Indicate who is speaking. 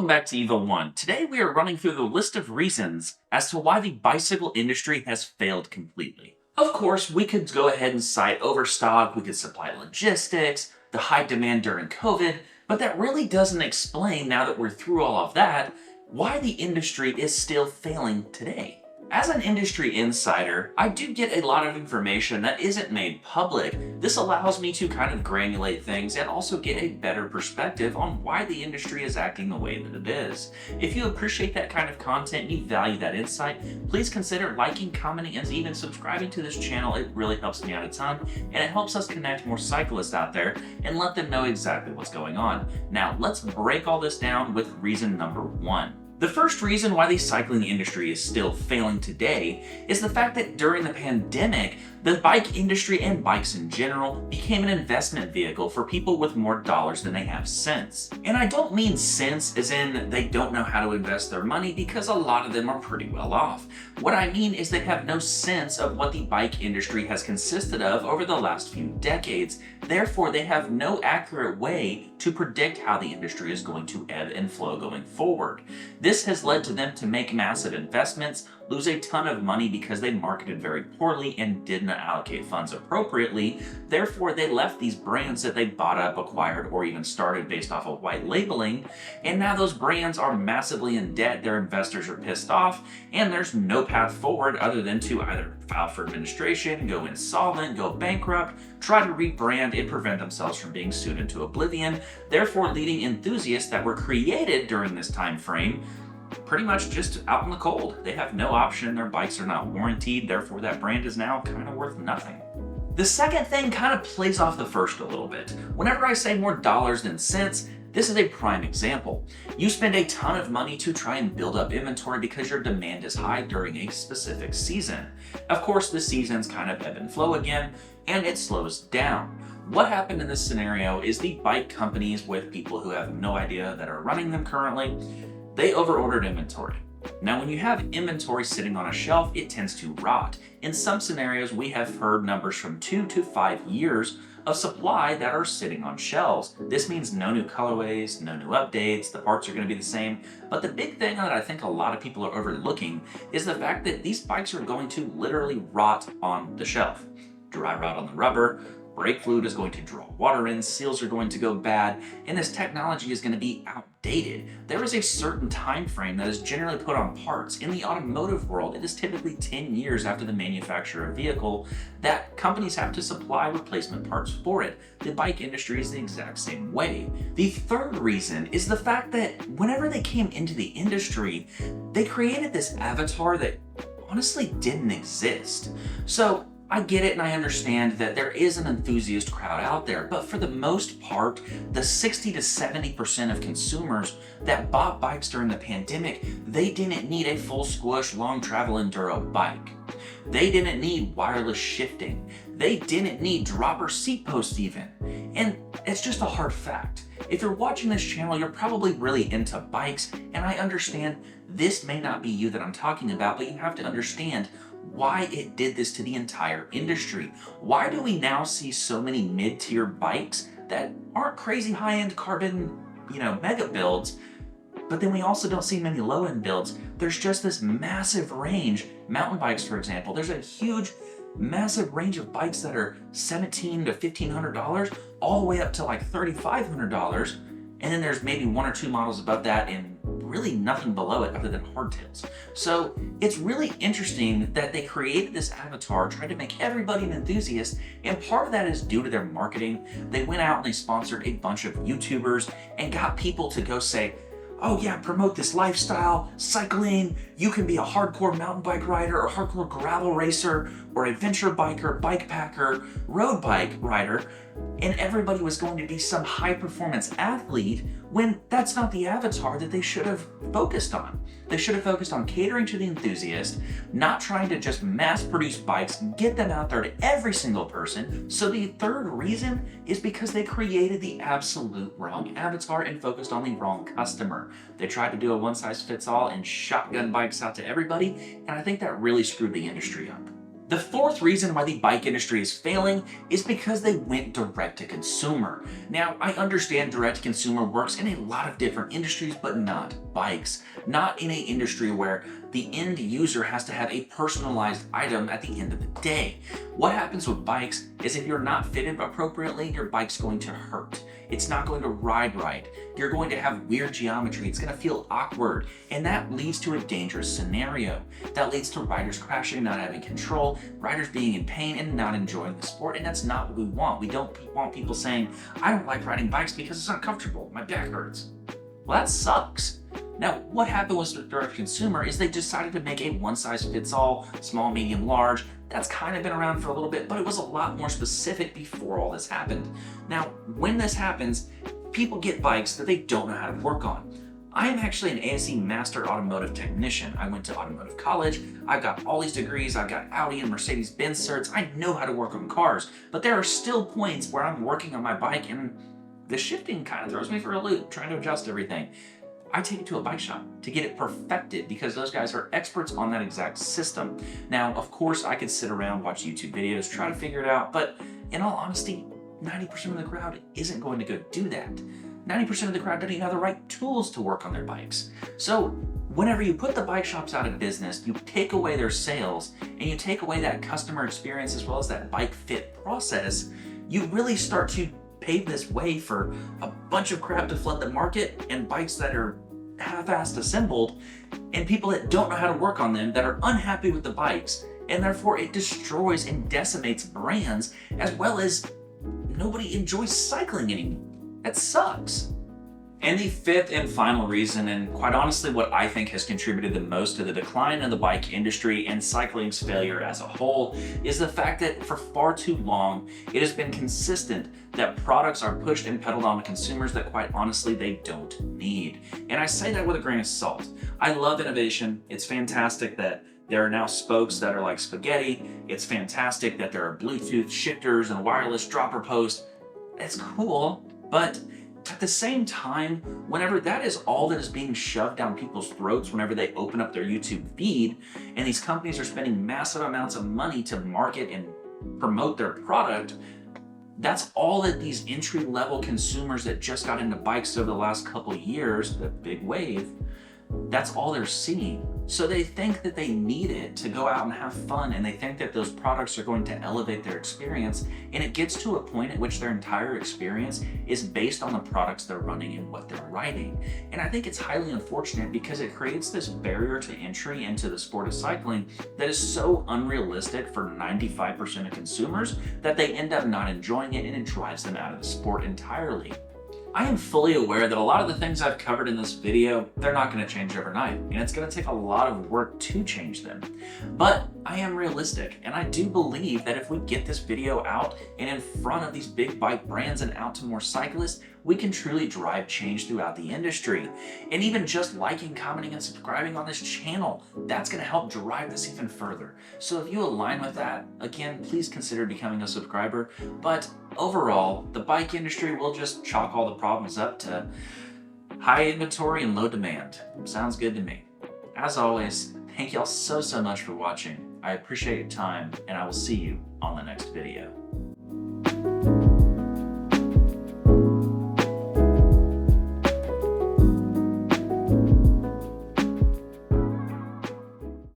Speaker 1: Welcome back to Evo 1. Today we are running through the list of reasons as to why the bicycle industry has failed completely. Of course, we could go ahead and cite overstock, we could supply logistics, the high demand during COVID, but that really doesn't explain, now that we're through all of that, why the industry is still failing today. As an industry insider, I do get a lot of information that isn't made public. This allows me to kind of granulate things and also get a better perspective on why the industry is acting the way that it is. If you appreciate that kind of content and you value that insight, please consider liking, commenting, and even subscribing to this channel. It really helps me out a ton, and it helps us connect more cyclists out there and let them know exactly what's going on. Now, let's break all this down with reason number 1. The first reason why the cycling industry is still failing today is the fact that during the pandemic, the bike industry and bikes in general became an investment vehicle for people with more dollars than they have cents. And I don't mean sense as in they don't know how to invest their money, because a lot of them are pretty well off. What I mean is they have no sense of what the bike industry has consisted of over the last few decades. Therefore, they have no accurate way to predict how the industry is going to ebb and flow going forward. This has led to them to make massive investments, lose a ton of money because they marketed very poorly and did not allocate funds appropriately. Therefore, they left these brands that they bought up, acquired, or even started based off of white labeling, and now those brands are massively in debt, their investors are pissed off, and there's no path forward other than to either file for administration, go insolvent, go bankrupt, try to rebrand, and prevent themselves from being sued into oblivion, therefore leading enthusiasts that were created during this time frame pretty much just out in the cold. They have no option, their bikes are not warranted, therefore that brand is now kind of worth nothing. The second thing kind of plays off the first a little bit. Whenever I say more dollars than cents, this is a prime example. You spend a ton of money to try and build up inventory because your demand is high during a specific season. Of course, the seasons kind of ebb and flow again, and it slows down. What happened in this scenario is the bike companies, with people who have no idea that are running them currently, they overordered inventory. Now, when you have inventory sitting on a shelf, it tends to rot. In some scenarios, we have heard numbers from 2 to 5 years of supply that are sitting on shelves. This means no new colorways, no new updates, the parts are going to be the same. But the big thing that I think a lot of people are overlooking is the fact that these bikes are going to literally rot on the shelf. Dry rot on the rubber, brake fluid is going to draw water in, seals are going to go bad, and this technology is going to be outdated. There is a certain time frame that is generally put on parts. In the automotive world, it is typically 10 years after the manufacture of a vehicle that companies have to supply replacement parts for it. The bike industry is the exact same way. The third reason is the fact that whenever they came into the industry, they created this avatar that honestly didn't exist. So I get it and I understand that there is an enthusiast crowd out there, but for the most part, the 60 to 70% of consumers that bought bikes during the pandemic, they didn't need a full squish long travel enduro bike. They didn't need wireless shifting. They didn't need dropper seat posts even. And it's just a hard fact. If you're watching this channel, you're probably really into bikes, and I understand this may not be you that I'm talking about, but you have to understand why it did this to the entire industry. Why do we now see so many mid-tier bikes that aren't crazy high-end carbon, mega builds, but then we also don't see many low-end builds? There's just this massive range. Mountain bikes, for example, there's a huge, massive range of bikes that are $1,700 to $1,500, all the way up to like $3,500, and then there's maybe 1 or 2 models above that and really nothing below it other than hardtails. So it's really interesting that they created this avatar, tried to make everybody an enthusiast, and part of that is due to their marketing. They went out and they sponsored a bunch of YouTubers and got people to go say, oh yeah, promote this lifestyle, cycling, you can be a hardcore mountain bike rider or hardcore gravel racer or adventure biker, bike packer, road bike rider, and everybody was going to be some high performance athlete, when that's not the avatar that they should have focused on. They should have focused on catering to the enthusiast, not trying to just mass produce bikes, get them out there to every single person. So the third reason is because they created the absolute wrong avatar and focused on the wrong customer. They tried to do a one-size-fits-all and shotgun bikes out to everybody, and I think that really screwed the industry up. The fourth reason why the bike industry is failing is because they went direct to consumer. Now, I understand direct to consumer works in a lot of different industries, but not bikes. Not in an industry where the end user has to have a personalized item at the end of the day. What happens with bikes is if you're not fitted appropriately, your bike's going to hurt. It's not going to ride right. You're going to have weird geometry. It's going to feel awkward. And that leads to a dangerous scenario. That leads to riders crashing, not having control, riders being in pain and not enjoying the sport. And that's not what we want. We don't want people saying, I don't like riding bikes because it's uncomfortable. My back hurts. Well, that sucks. Now, what happened with direct consumer is they decided to make a one-size-fits-all, small, medium, large. That's kind of been around for a little bit, but it was a lot more specific before all this happened. Now, when this happens, people get bikes that they don't know how to work on. I am actually an ASE Master Automotive Technician. I went to automotive college. I've got all these degrees. I've got Audi and Mercedes-Benz certs. I know how to work on cars, but there are still points where I'm working on my bike and the shifting kind of throws me for a loop, trying to adjust everything. I take it to a bike shop to get it perfected because those guys are experts on that exact system. Now, of course, I could sit around, watch YouTube videos, try to figure it out, but in all honesty, 90% of the crowd isn't going to go do that. 90% of the crowd doesn't even have the right tools to work on their bikes. So whenever you put the bike shops out of business, you take away their sales and you take away that customer experience as well as that bike fit process, you really start to pave this way for a bunch of crap to flood the market and bikes that are half-assed assembled and people that don't know how to work on them that are unhappy with the bikes, and therefore it destroys and decimates brands as well as nobody enjoys cycling anymore. That sucks. And the fifth and final reason, and quite honestly what I think has contributed the most to the decline of the bike industry and cycling's failure as a whole, is the fact that for far too long it has been consistent that products are pushed and peddled on to consumers that quite honestly they don't need. And I say that with a grain of salt. I love innovation. It's fantastic that there are now spokes that are like spaghetti. It's fantastic that there are Bluetooth shifters and wireless dropper posts. It's cool, but at the same time, whenever that is all that is being shoved down people's throats whenever they open up their YouTube feed, and these companies are spending massive amounts of money to market and promote their product, that's all that these entry-level consumers that just got into bikes over the last couple of years, the big wave, that's all they're seeing. So they think that they need it to go out and have fun, and they think that those products are going to elevate their experience, and it gets to a point at which their entire experience is based on the products they're running and what they're riding. And I think it's highly unfortunate because it creates this barrier to entry into the sport of cycling that is so unrealistic for 95% of consumers that they end up not enjoying it, and it drives them out of the sport entirely. I am fully aware that a lot of the things I've covered in this video, they're not going to change overnight, and it's going to take a lot of work to change them. But I am realistic, and I do believe that if we get this video out and in front of these big bike brands and out to more cyclists, we can truly drive change throughout the industry. And even just liking, commenting, and subscribing on this channel, that's going to help drive this even further. So if you align with that, again, please consider becoming a subscriber. But overall, the bike industry will just chalk all the problems up to high inventory and low demand. Sounds good to me. As always, thank y'all so much for watching. I appreciate your time, and I will see you on the next video.